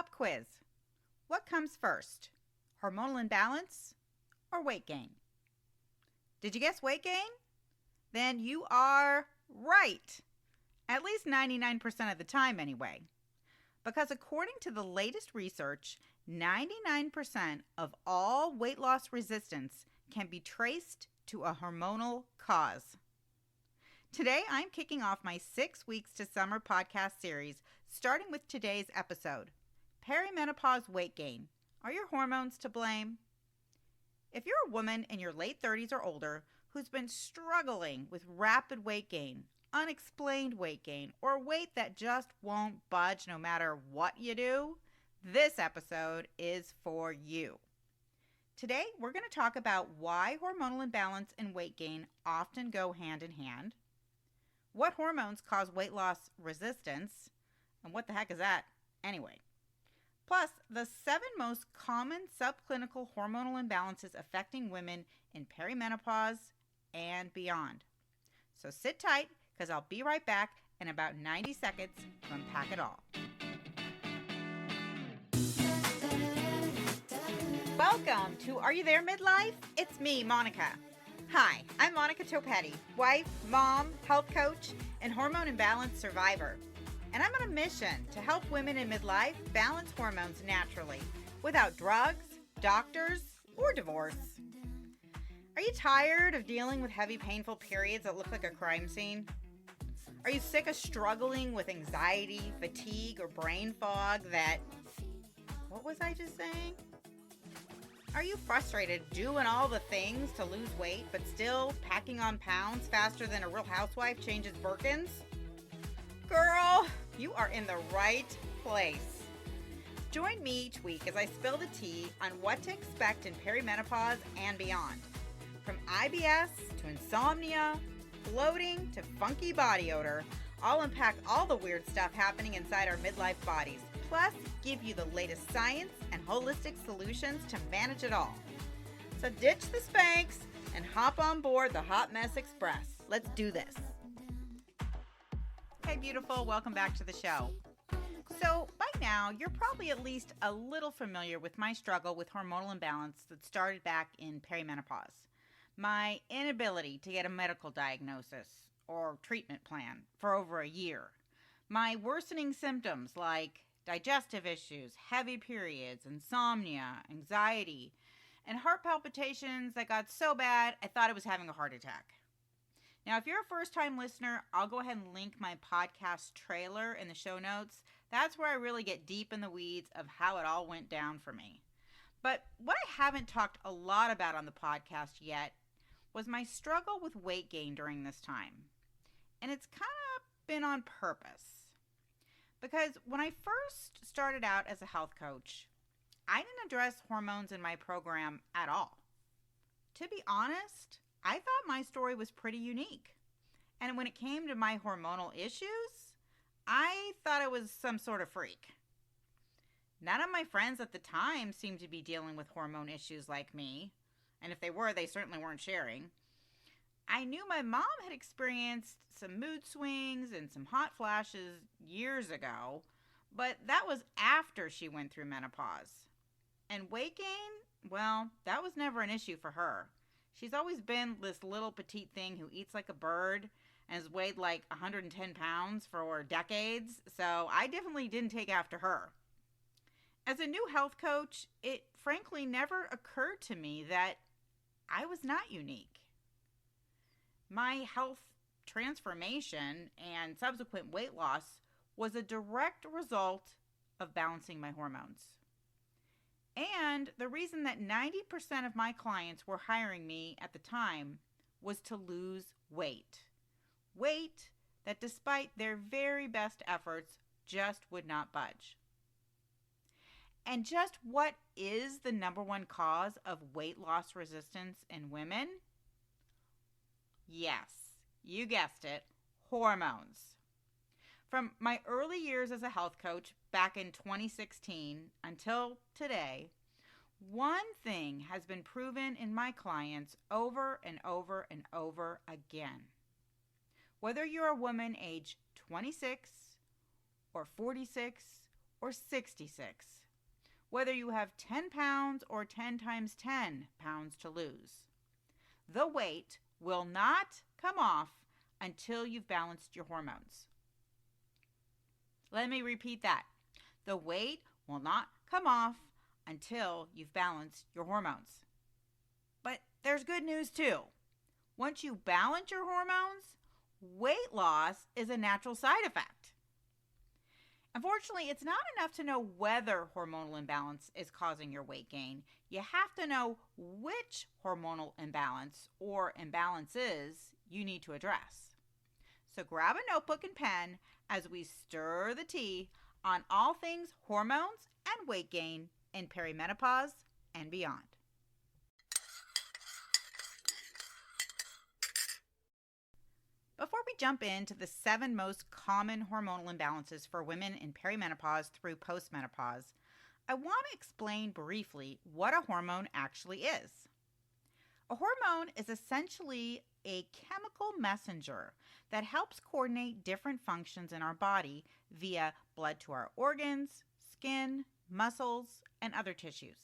Pop quiz. What comes first, hormonal imbalance or weight gain? Did you guess weight gain? Then you are right. At least 99% of the time anyway. Because according to the latest research, 99% of all weight loss resistance can be traced to a hormonal cause. Today, I'm kicking off my 6 Weeks to Summer podcast series, starting with today's episode, Perimenopause Weight Gain. Are your hormones to blame? If you're a woman in your late 30s or older who's been struggling with rapid weight gain, unexplained weight gain, or weight that just won't budge no matter what you do, this episode is for you. Today, we're going to talk about why hormonal imbalance and weight gain often go hand in hand, what hormones cause weight loss resistance, and what the heck is that anyway? Plus, the 7 most common subclinical hormonal imbalances affecting women in perimenopause and beyond. So sit tight, because I'll be right back in about 90 seconds to unpack it all. Welcome to Are You There, Midlife? It's me, Monica. Hi, I'm Monica Topetti, wife, mom, health coach, and hormone imbalance survivor. And I'm on a mission to help women in midlife balance hormones naturally without drugs, doctors, or divorce. Are you tired of dealing with heavy, painful periods that look like a crime scene? Are you sick of struggling with anxiety, fatigue, or brain fog that... What was I just saying? Are you frustrated doing all the things to lose weight but still packing on pounds faster than a real housewife changes Birkins? Girl, you are in the right place. Join me each week as I spill the tea on what to expect in perimenopause and beyond. From IBS to insomnia, bloating to funky body odor, I'll unpack all the weird stuff happening inside our midlife bodies, plus give you the latest science and holistic solutions to manage it all. So ditch the Spanx and hop on board the Hot Mess Express. Let's do this. Hey, beautiful. Welcome back to the show. So by now, you're probably at least a little familiar with my struggle with hormonal imbalance that started back in perimenopause. My inability to get a medical diagnosis or treatment plan for over a year. My worsening symptoms like digestive issues, heavy periods, insomnia, anxiety, and heart palpitations that got so bad I thought I was having a heart attack. Now, if you're a first-time listener, I'll go ahead and link my podcast trailer in the show notes. That's where I really get deep in the weeds of how it all went down for me. But what I haven't talked a lot about on the podcast yet was my struggle with weight gain during this time. And it's kind of been on purpose. Because when I first started out as a health coach, I didn't address hormones in my program at all. To be honest, I thought my story was pretty unique. And when it came to my hormonal issues, I thought I was some sort of freak. None of my friends at the time seemed to be dealing with hormone issues like me. And if they were, they certainly weren't sharing. I knew my mom had experienced some mood swings and some hot flashes years ago, but that was after she went through menopause. And weight gain, well, that was never an issue for her. She's always been this little petite thing who eats like a bird and has weighed like 110 pounds for decades, so I definitely didn't take after her. As a new health coach, it frankly never occurred to me that I was not unique. My health transformation and subsequent weight loss was a direct result of balancing my hormones. And the reason that 90% of my clients were hiring me at the time was to lose weight. Weight that, despite their very best efforts, just would not budge. And just what is the number one cause of weight loss resistance in women? Yes, you guessed it, hormones. From my early years as a health coach back in 2016 until today, one thing has been proven in my clients over and over and over again. Whether you're a woman age 26 or 46 or 66, whether you have 10 pounds or 10 times 10 pounds to lose. The weight will not come off until you've balanced your hormones. Let me repeat that. The weight will not come off until you've balanced your hormones. But there's good news too. Once you balance your hormones, weight loss is a natural side effect. Unfortunately, it's not enough to know whether hormonal imbalance is causing your weight gain. You have to know which hormonal imbalance or imbalances you need to address. So grab a notebook and pen as we stir the tea on all things hormones and weight gain in perimenopause and beyond. Before we jump into the 7 most common hormonal imbalances for women in perimenopause through postmenopause, I want to explain briefly what a hormone actually is. A hormone is essentially a chemical messenger that helps coordinate different functions in our body via blood to our organs, skin, muscles, and other tissues.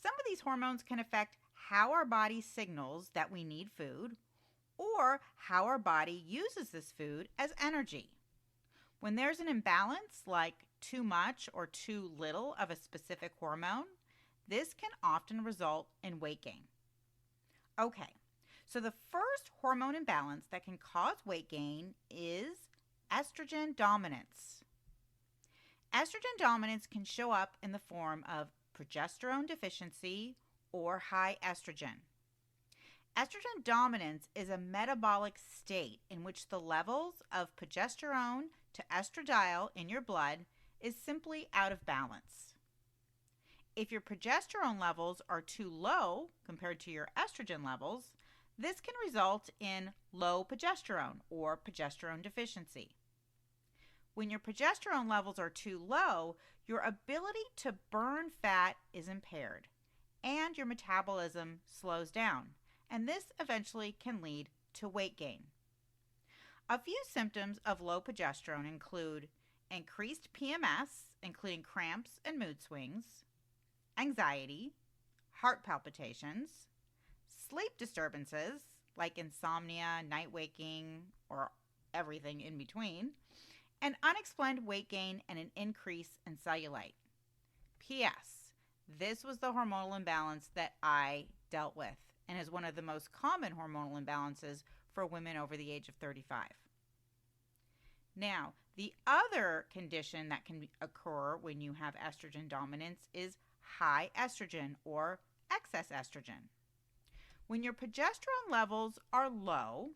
Some of these hormones can affect how our body signals that we need food, or how our body uses this food as energy. When there's an imbalance, like too much or too little of a specific hormone, this can often result in weight gain. Okay, so the first hormone imbalance that can cause weight gain is estrogen dominance. Estrogen dominance can show up in the form of progesterone deficiency or high estrogen. Estrogen dominance is a metabolic state in which the levels of progesterone to estradiol in your blood is simply out of balance. If your progesterone levels are too low compared to your estrogen levels, this can result in low progesterone or progesterone deficiency. When your progesterone levels are too low, your ability to burn fat is impaired and your metabolism slows down. And this eventually can lead to weight gain. A few symptoms of low progesterone include increased PMS, including cramps and mood swings, anxiety, heart palpitations, sleep disturbances like insomnia, night waking, or everything in between, and unexplained weight gain and an increase in cellulite. P.S. This was the hormonal imbalance that I dealt with, and is one of the most common hormonal imbalances for women over the age of 35. Now, the other condition that can occur when you have estrogen dominance is high estrogen or excess estrogen. When your progesterone levels are low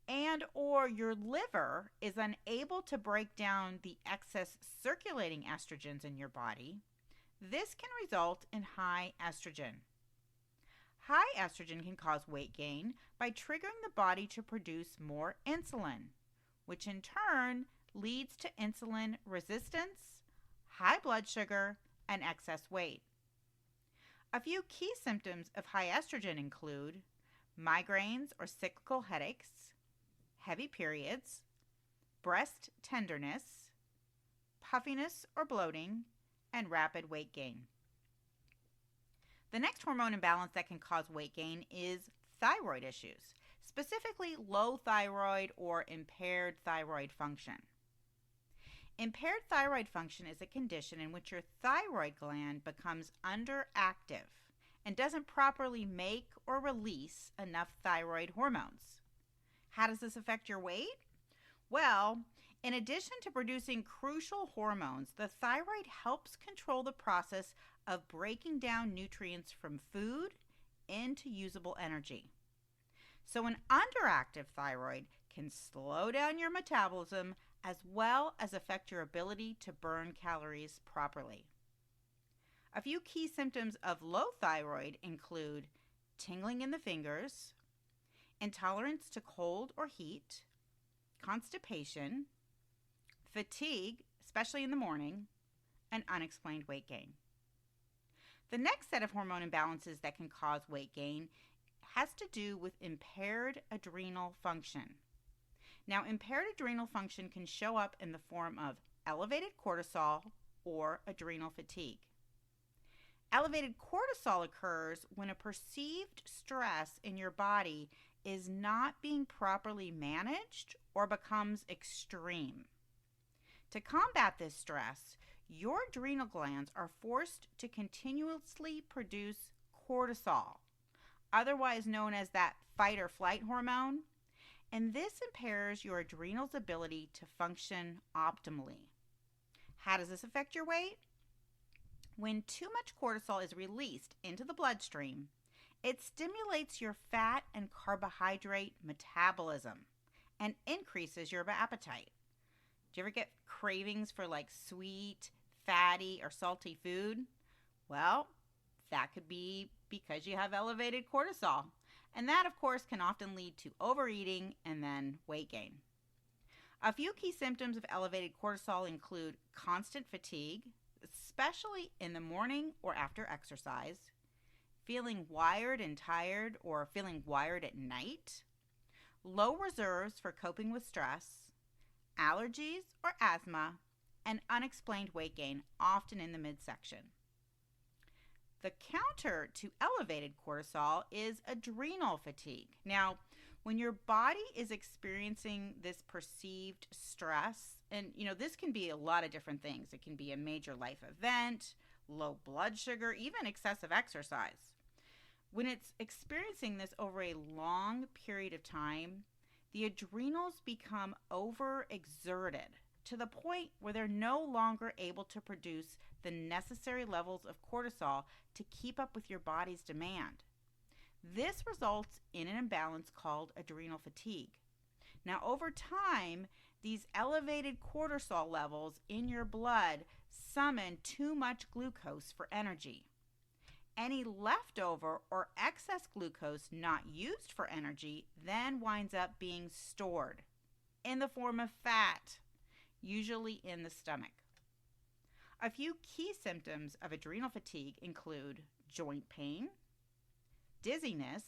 and or your liver is unable to break down the excess circulating estrogens in your body, this can result in high estrogen. High estrogen can cause weight gain by triggering the body to produce more insulin, which in turn leads to insulin resistance, high blood sugar, and excess weight. A few key symptoms of high estrogen include migraines or cyclical headaches, heavy periods, breast tenderness, puffiness or bloating, and rapid weight gain. The next hormone imbalance that can cause weight gain is thyroid issues, specifically low thyroid or impaired thyroid function. Impaired thyroid function is a condition in which your thyroid gland becomes underactive and doesn't properly make or release enough thyroid hormones. How does this affect your weight? Well, in addition to producing crucial hormones, the thyroid helps control the process of breaking down nutrients from food into usable energy. So an underactive thyroid can slow down your metabolism as well as affect your ability to burn calories properly. A few key symptoms of low thyroid include tingling in the fingers, intolerance to cold or heat, constipation, fatigue, especially in the morning, and unexplained weight gain. The next set of hormone imbalances that can cause weight gain has to do with impaired adrenal function. Now, impaired adrenal function can show up in the form of elevated cortisol or adrenal fatigue. Elevated cortisol occurs when a perceived stress in your body is not being properly managed or becomes extreme. To combat this stress, your adrenal glands are forced to continuously produce cortisol, otherwise known as that fight or flight hormone, and this impairs your adrenal's ability to function optimally. How does this affect your weight? When too much cortisol is released into the bloodstream, it stimulates your fat and carbohydrate metabolism and increases your appetite. Do you ever get cravings for like sweet, fatty, or salty food? Well, that could be because you have elevated cortisol. And that, of course, can often lead to overeating and then weight gain. A few key symptoms of elevated cortisol include constant fatigue, especially in the morning or after exercise, feeling wired and tired or feeling wired at night, low reserves for coping with stress, allergies or asthma, and unexplained weight gain, often in the midsection. The counter to elevated cortisol is adrenal fatigue. Now, when your body is experiencing this perceived stress, and this can be a lot of different things. It can be a major life event, low blood sugar, even excessive exercise. When it's experiencing this over a long period of time, the adrenals become overexerted to the point where they're no longer able to produce the necessary levels of cortisol to keep up with your body's demand. This results in an imbalance called adrenal fatigue. Now, over time, these elevated cortisol levels in your blood summon too much glucose for energy. Any leftover or excess glucose not used for energy then winds up being stored in the form of fat, usually in the stomach. A few key symptoms of adrenal fatigue include joint pain, dizziness,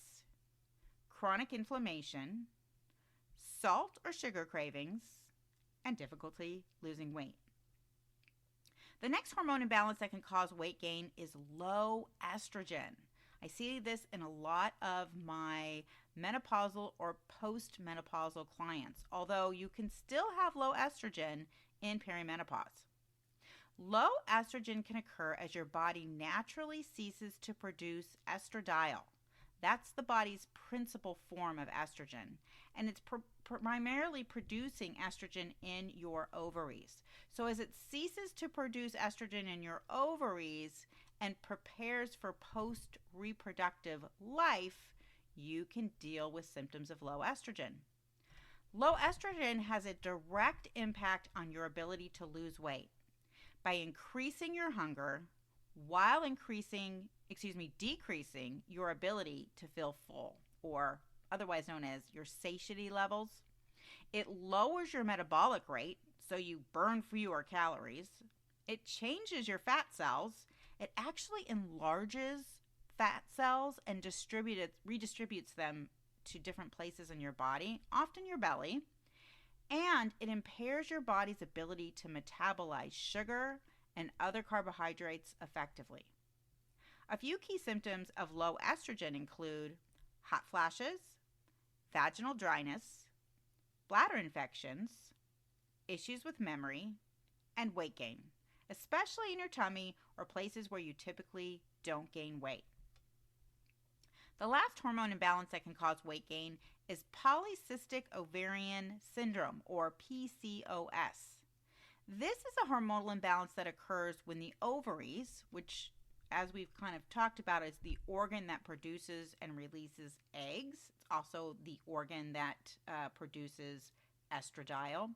chronic inflammation, salt or sugar cravings, and difficulty losing weight. The next hormone imbalance that can cause weight gain is low estrogen. I see this in a lot of my menopausal or postmenopausal clients, although you can still have low estrogen in perimenopause. Low estrogen can occur as your body naturally ceases to produce estradiol. That's the body's principal form of estrogen, and it's primarily producing estrogen in your ovaries. So as it ceases to produce estrogen in your ovaries and prepares for post-reproductive life, you can deal with symptoms of low estrogen. Low estrogen has a direct impact on your ability to lose weight by increasing your hunger while decreasing your ability to feel full, or otherwise known as your satiety levels. It lowers your metabolic rate, so you burn fewer calories. It changes your fat cells. It actually enlarges fat cells and redistributes them to different places in your body, often your belly. And it impairs your body's ability to metabolize sugar and other carbohydrates effectively. A few key symptoms of low estrogen include hot flashes, vaginal dryness, bladder infections, issues with memory, and weight gain, especially in your tummy or places where you typically don't gain weight. The last hormone imbalance that can cause weight gain is Polycystic Ovarian Syndrome, or PCOS. This is a hormonal imbalance that occurs when the ovaries, which as we've kind of talked about is the organ that produces and releases eggs. It's also the organ that produces estradiol.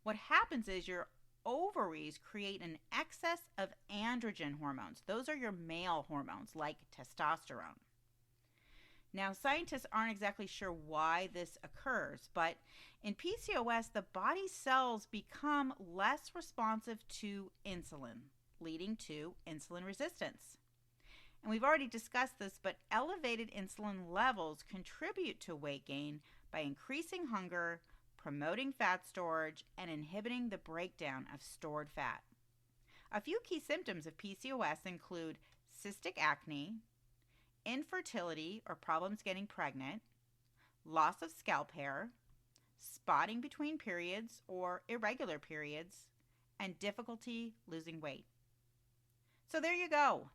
What happens is your ovaries create an excess of androgen hormones. Those are your male hormones like testosterone. Now, scientists aren't exactly sure why this occurs, but in PCOS, the body cells become less responsive to insulin, leading to insulin resistance. And we've already discussed this, but elevated insulin levels contribute to weight gain by increasing hunger, promoting fat storage, and inhibiting the breakdown of stored fat. A few key symptoms of PCOS include cystic acne, infertility or problems getting pregnant, loss of scalp hair, spotting between periods or irregular periods, and difficulty losing weight. So there you go.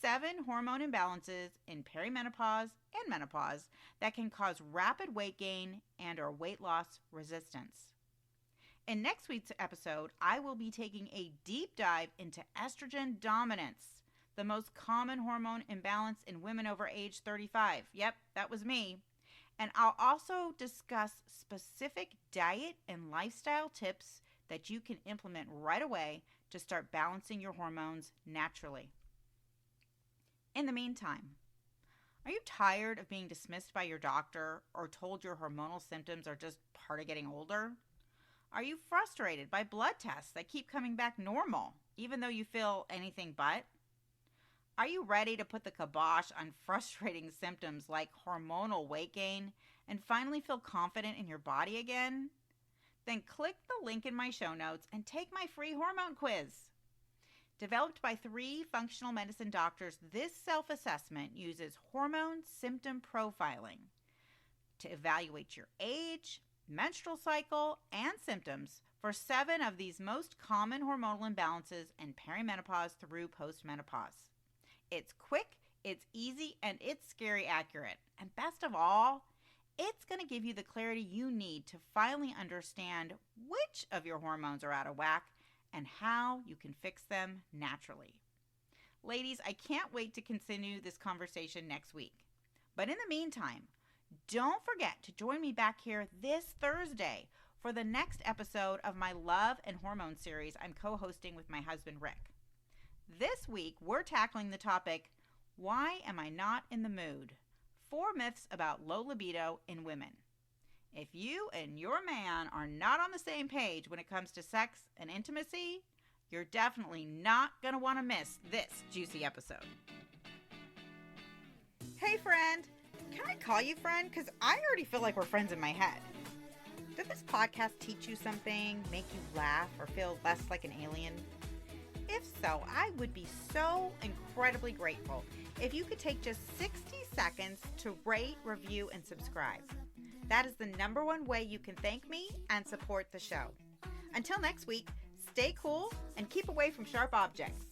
7 hormone imbalances in perimenopause and menopause that can cause rapid weight gain and or weight loss resistance. In next week's episode, I will be taking a deep dive into estrogen dominance, the most common hormone imbalance in women over age 35. Yep, that was me. And I'll also discuss specific diet and lifestyle tips that you can implement right away to start balancing your hormones naturally. In the meantime, are you tired of being dismissed by your doctor or told your hormonal symptoms are just part of getting older? Are you frustrated by blood tests that keep coming back normal, even though you feel anything but? Are you ready to put the kibosh on frustrating symptoms like hormonal weight gain and finally feel confident in your body again? Then click the link in my show notes and take my free hormone quiz. Developed by 3 functional medicine doctors, this self-assessment uses hormone symptom profiling to evaluate your age, menstrual cycle, and symptoms for 7 of these most common hormonal imbalances in perimenopause through postmenopause. It's quick, it's easy, and it's scary accurate. And best of all, it's going to give you the clarity you need to finally understand which of your hormones are out of whack and how you can fix them naturally. Ladies, I can't wait to continue this conversation next week. But in the meantime, don't forget to join me back here this Thursday for the next episode of my Love and Hormone series I'm co-hosting with my husband, Rick. This week, we're tackling the topic, why am I not in the mood? 4 myths about low libido in women. If you and your man are not on the same page when it comes to sex and intimacy, you're definitely not going to want to miss this juicy episode. Hey friend, can I call you friend? Because I already feel like we're friends in my head. Did this podcast teach you something, make you laugh, or feel less like an alien? If so, I would be so incredibly grateful if you could take just 60 seconds to rate, review, and subscribe. That is the number one way you can thank me and support the show. Until next week, stay cool and keep away from sharp objects.